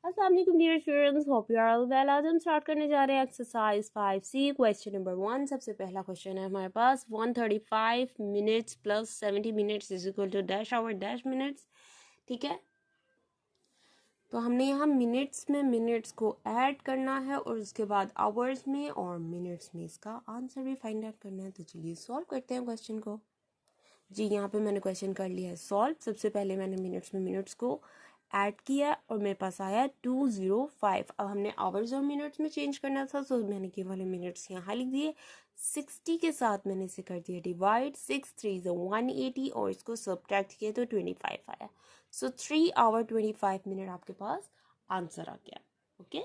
अस्सलाम वालेकुम dear students, hope you are all well. आज हम स्टार्ट करने जा रहे हैं एक्सरसाइज 5C क्वेश्चन नंबर 1। सबसे पहला क्वेश्चन है हमारे पास 135 minutes plus 70 minutes is equal to dash hour dash minutes. ठीक है, तो हमने यहाँ मिनट्स में मिनट्स को ऐड करना है और उसके बाद आवर्स में और मिनट्स में इसका आंसर भी फाइंड आउट करना है। तो चलिए सॉल्व करते हैं क्वेश्चन को। जी, यहाँ पे मैंने क्वेश्चन कर लिया है सॉल्व। सबसे पहले मैंने मिनट्स में मिनट्स को ऐड किया और मेरे पास आया 205। अब हमने आवर्स और मिनट्स में चेंज करना था, तो मैंने ये वाले मिनट्स यहाँ लिख दिए। 60 के साथ मैंने इसे कर दिया डिवाइड, 6 3 180 और इसको सब्ट्रैक्ट किया तो 25 आया। सो 3 आवर 25 मिनट आपके पास आंसर आ गया। ओके,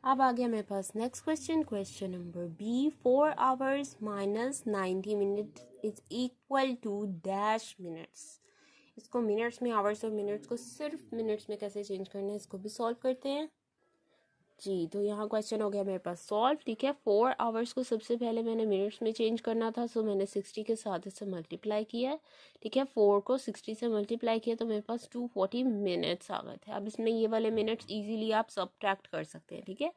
अब आ गया मेरे पास next question, question number B. 4 hours minus 90 minute is equal to dash minutes. इसको मिनट्स में आवर्स और मिनट्स को सिर्फ मिनट्स में कैसे चेंज करना है, इसको भी सॉल्व करते हैं। जी, तो यहाँ क्वेश्चन हो गया मेरे पास सॉल्व। ठीक है, 4 आवर्स को सबसे पहले मैंने मिनट्स में चेंज करना था, सो मैंने 60 के साथ इसे मल्टीप्लाई किया है। ठीक है, 4 को 60 से मल्टीप्लाई किया तो मेरे पास 240 मिनट्स आ गए थे। अब इसमें ये वाले मिनट्स इजीली आप सब्ट्रैक्ट कर सकते हैं। ठीक है,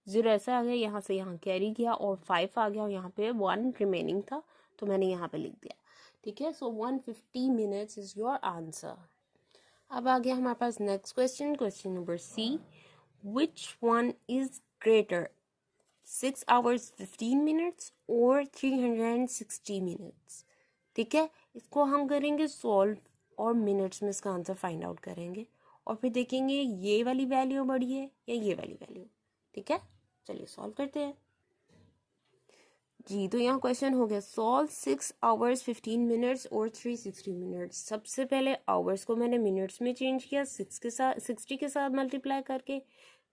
0 ऐसा आ गया, यहाँ से यहाँ कैरी किया और 5 आ गया और यहाँ पे 1 रिमेनिंग था तो मैंने यहाँ पे लिख दिया। ठीक है, so 150 minutes is your answer. अब आ गया हमारे पास next question, question number C. Which one is greater, 6 hours 15 minutes or 360 minutes? ठीक है, इसको हम करेंगे सॉल्व और मिनट्स में इसका आंसर फाइंड आउट करेंगे और फिर देखेंगे ये वाली वैल्यू बड़ी है या ये वाली वैल्यू। ठीक है, चलिए सॉल्व करते हैं। जी, तो यहाँ क्वेश्चन हो गया सॉल्व 6 आवर्स 15 मिनट्स और 360 मिनट्स। सबसे पहले आवर्स को मैंने मिनट्स में चेंज किया, 60 के साथ मल्टीप्लाई करके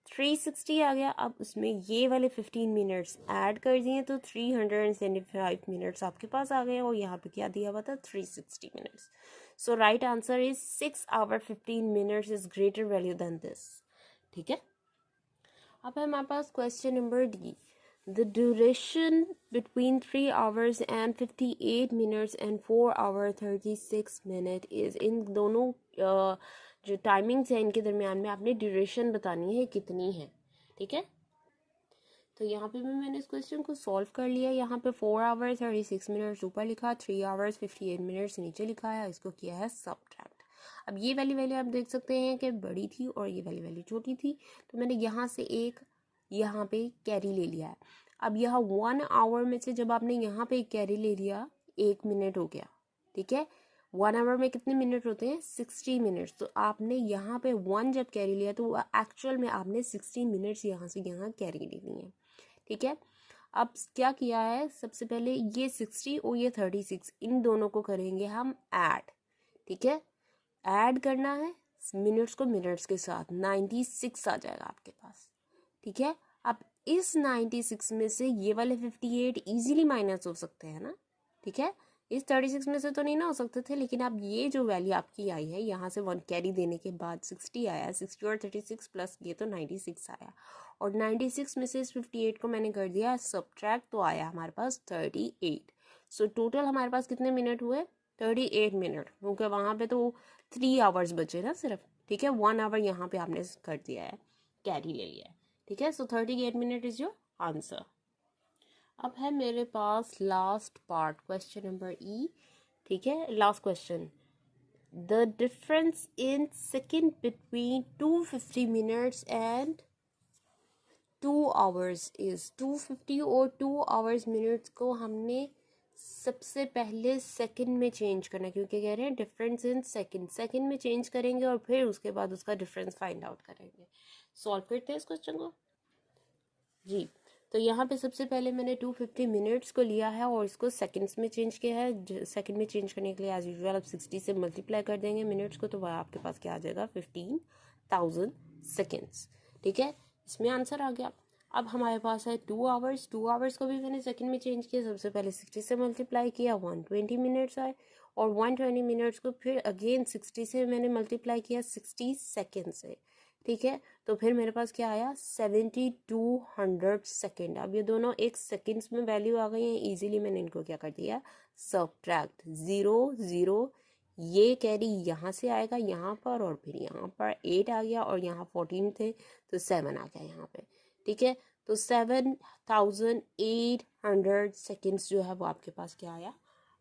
360 आ गया। अब उसमें ये वाले 15 मिनट्स ऐड कर दिए तो 375 मिनट्स आपके पास आ गए और यहाँ पे क्या दिया हुआ था 360 minutes. So right answer is 6 hour 15 minutes is greater value than this. ठीक है, अब है हमारे पास question number D. The duration between 3 hours and 58 minutes and 4 hour 36 minute is, इन दोनों जो टाइमिंग्स है इनके दरमियान में आपने ड्यूरेशन बतानी है कितनी है। ठीक है, तो यहाँ पे भी मैंने इस क्वेश्चन को सॉल्व कर लिया। यहाँ पे 4 आवर्स 36 मिनट्स ऊपर लिखा, 3 आवर्स 58 मिनट्स नीचे लिखा है, इसको किया है सब्ट्रैक्ट। अब ये वाली वैल्यू आप देख सकते हैं कि बड़ी थी और ये वाली वैल्यू छोटी थी, तो मैंने यहाँ से एक यहाँ पे कैरी ले लिया है। अब यहाँ 1 आवर में से जब आपने यहाँ पे एक कैरी ले लिया 1 मिनट हो गया। ठीक है, 1 आवर में कितने मिनट होते हैं 60 मिनट्स, तो आपने यहाँ पे 1 जब कैरी लिया तो एक्चुअल में आपने 60 मिनट्स यहाँ से यहाँ कैरी लेनी है। ठीक है, अब क्या किया है, सबसे पहले ये 60 और ये 36 इन दोनों को करेंगे हम ऐड। ठीक है, ऐड करना है मिनट्स को मिनट्स के साथ, 96 आ जाएगा आपके पास। ठीक है, अब इस 96 में से ये वाले 58 इजीली माइनस हो सकते हैं ना। ठीक है, इस 36 में से तो नहीं ना हो सकते थे, लेकिन अब ये जो वैल्यू आपकी आई है यहाँ से 1 कैरी देने के बाद 60 आया, 60 और 36 प्लस ये तो 96 आया और 96 में से इस 58 को मैंने कर दिया सब्ट्रैक्ट, तो आया हमारे पास 38। सो टोटल हमारे पास कितने मिनट हुए 38 मिनट, क्योंकि वहाँ पे तो 3 आवर्स बचे ना सिर्फ। ठीक है, 1 आवर यहाँ पे आपने कर दिया है, कैरी ले लिया है। ठीक है, so 38 minute is your answer. अब है मेरे पास last part, question number E. ठीक है, last question. The difference in second between 250 minutes and 2 hours is 250 और 2 आवर्स मिनट्स को हमने सबसे पहले सेकंड में चेंज करना, क्योंकि कह रहे हैं डिफरेंस इन सेकंड में चेंज करेंगे और फिर उसके बाद उसका डिफरेंस फाइंड आउट करेंगे। सॉल्व करते हैं इस क्वेश्चन को। जी, तो यहाँ पे सबसे पहले मैंने 250 मिनट्स को लिया है और इसको सेकंड्स में चेंज किया है। सेकंड में चेंज करने के लिए एज यूजुअल आप 60 से मल्टीप्लाई कर देंगे मिनट्स को, तो वह आपके पास क्या आ जाएगा 15,000 सेकेंड्स। ठीक है, इसमें आंसर आ गया। अब हमारे पास है 2 आवर्स। 2 आवर्स को भी मैंने सेकंड में चेंज किया, सबसे पहले 60 से मल्टीप्लाई किया 120 मिनट्स आए और 120 मिनट्स को फिर अगेन 60 से मैंने मल्टीप्लाई किया 60 सेकेंड से। ठीक है, तो फिर मेरे पास क्या आया 7200 सेकेंड। अब ये दोनों एक सेकेंड्स में वैल्यू आ गई हैं, इजीली मैंने इनको क्या कर दिया सब्ट्रैक्ट, 0 0 ये कैरी यहाँ से आएगा यहाँ पर, और फिर यहाँ पर 8 आ गया, और यहाँ 14 थे तो 7 आ गया यहाँ पे, ठीक है। तो 7800 सेकेंड्स जो है वो आपके पास क्या आया,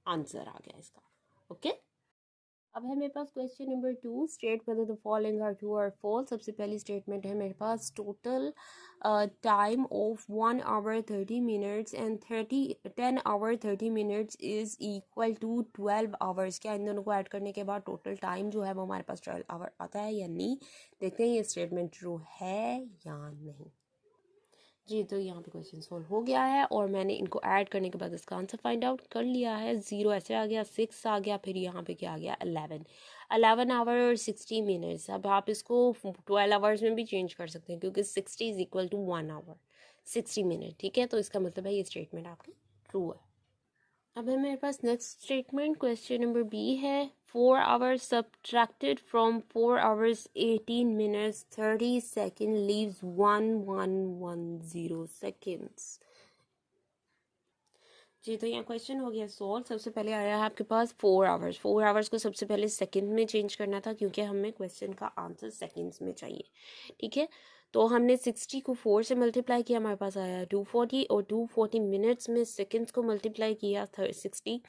आंसर आ गया इसका, ओके। अब है मेरे पास question number 2, state whether the following are true और फॉल्स। सबसे पहली स्टेटमेंट है मेरे पास, total time of 1 hour 30 minutes and 10 hour 30 minutes is equal to 12 hours. क्या इन दोनों को ऐड करने के बाद टोटल टाइम जो है वो हमारे पास 12 आवर आता है या नहीं, देखते हैं ये स्टेटमेंट ट्रू है या नहीं। जी, तो यहाँ पे क्वेश्चन सोल्व हो गया है, और मैंने इनको ऐड करने के बाद इसका आंसर फाइंड आउट कर लिया है। 0 ऐसे आ गया, 6 आ गया, फिर यहाँ पे क्या आ गया, 11 आवर और 60 मिनट्स। अब आप इसको 12 आवर्स में भी चेंज कर सकते हैं, क्योंकि 60 is equal to 1 hour 60 minute, ठीक है। तो इसका मतलब है ये स्टेटमेंट आपकी ट्रू है। अब है मेरे पास next statement, question number B है, 4 hours subtracted from 4 hours 18 minutes 30 second leaves 1110 seconds. जी, तो यहाँ क्वेश्चन हो गया सॉल्व। सबसे पहले आया है आपके पास 4 आवर्स को सबसे पहले सेकंड में चेंज करना था, क्योंकि हमें क्वेश्चन का आंसर सेकंड्स में चाहिए, ठीक है। तो हमने 60 को 4 से मल्टीप्लाई किया, हमारे पास आया 240, और 240 मिनट्स में सेकंड्स को मल्टीप्लाई किया 60,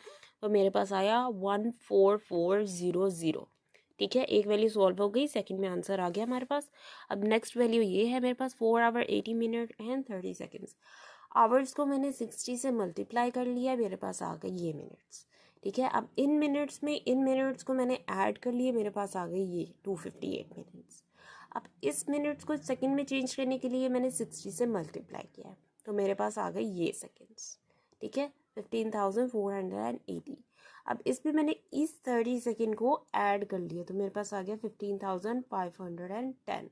तो मेरे पास आया 14400, ठीक है। एक वैल्यू सॉल्व हो गई, सेकंड में आंसर आ गया हमारे पास। अब नेक्स्ट वैल्यू ये है मेरे पास, 4 hour 80 minute and 30 seconds. Hours को मैंने 60 से मल्टीप्लाई कर लिया, मेरे पास आ गई ये मिनट्स, ठीक है। अब इन मिनट्स को मैंने ऐड कर लिए, मेरे पास आ गई ये 258 मिनट्स। अब इस मिनट्स को सेकंड में चेंज करने के लिए मैंने 60 से मल्टीप्लाई किया, तो मेरे पास आ गई ये सेकंड्स, ठीक है, 15,480। अब इसमें मैंने इस 30 सेकेंड को ऐड कर लिया, तो मेरे पास आ गया 15,510।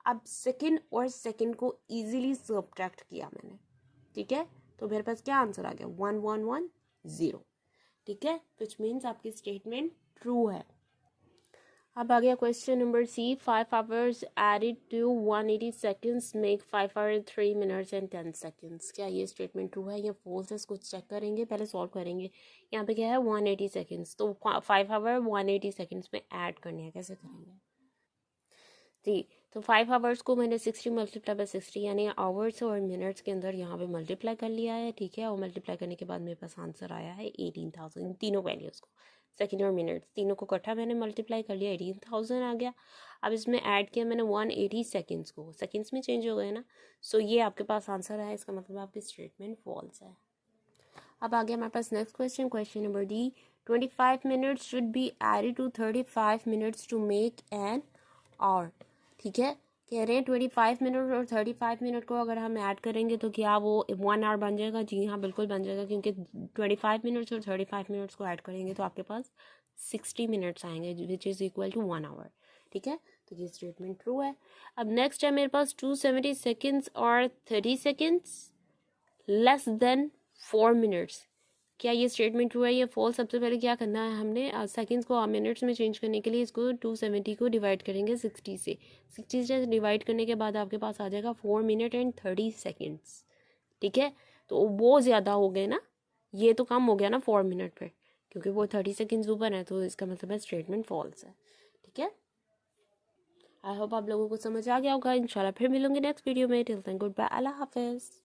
अब सेकेंड और सेकेंड को इजीली सब्ट्रैक्ट किया मैंने, ठीक है, तो मेरे पास क्या आंसर आ गया, 1110, ठीक है, विच मीन्स आपकी स्टेटमेंट ट्रू है। अब आ गया question number C, 5 hours added to 180 seconds make 5 hour 3 minutes and 10 seconds. क्या ये स्टेटमेंट ट्रू है या फॉल्स है, इसको चेक करेंगे, पहले सॉल्व करेंगे। यहाँ पे क्या है, 180 सेकेंड्स, तो 5 आवर 180 सेकेंड्स में ऐड करने हैं, कैसे करेंगे जी। तो 5 आवर्स को मैंने 60 मल्टीप्लाई बाय 60 यानी आवर्स और मिनट्स के अंदर यहाँ पे मल्टीप्लाई कर लिया है, ठीक है। और मल्टीप्लाई करने के बाद मेरे पास आंसर आया है 18,000। तीनों वैल्यूज़ को, सेकेंड और मिनट्स तीनों को इकट्ठा मैंने मल्टीप्लाई कर लिया, 18,000 आ गया। अब इसमें ऐड किया मैंने 180 सेकेंड्स को, सेकेंड्स में चेंज हो गए ना, सो ये आपके पास आंसर है, इसका मतलब आपकी स्टेटमेंट फॉल्स है। अब आ गया हमारे पास next question, question number D, 25 minutes should be added to 35 minutes to make an hour, ठीक है। कह रहे हैं 25 मिनट और 35 मिनट को अगर हम ऐड करेंगे तो क्या वो 1 आवर बन जाएगा, जी हाँ बिल्कुल बन जाएगा, क्योंकि 25 मिनट्स और 35 मिनट्स को ऐड करेंगे तो आपके पास 60 मिनट्स आएंगे, which is equal to 1 hour, ठीक है। तो ये स्टेटमेंट ट्रू है। अब नेक्स्ट है मेरे पास 270 सेकेंड्स और 30 सेकेंड्स लेस देन 4 मिनट्स। क्या ये स्टेटमेंट ट्रू है या फॉल्स। सबसे पहले क्या करना है, हमने सेकंड्स को मिनट्स में चेंज करने के लिए इसको 270 को डिवाइड करेंगे 60 से। 60 से डिवाइड करने के बाद आपके पास आ जाएगा 4 मिनट एंड 30 सेकेंड्स, ठीक है। तो वो ज़्यादा हो गए ना, ये तो कम हो गया ना 4 मिनट पर, क्योंकि वो 30 सेकेंड्स ऊपर है, तो इसका मतलब है स्टेटमेंट फॉल्स है, ठीक है। आई होप आप लोगों को समझ आ गया होगा। इंशाल्लाह फिर मिलूंगी नेक्स्ट वीडियो में। टिल देन गुड बाय, अल्लाह हाफिज़।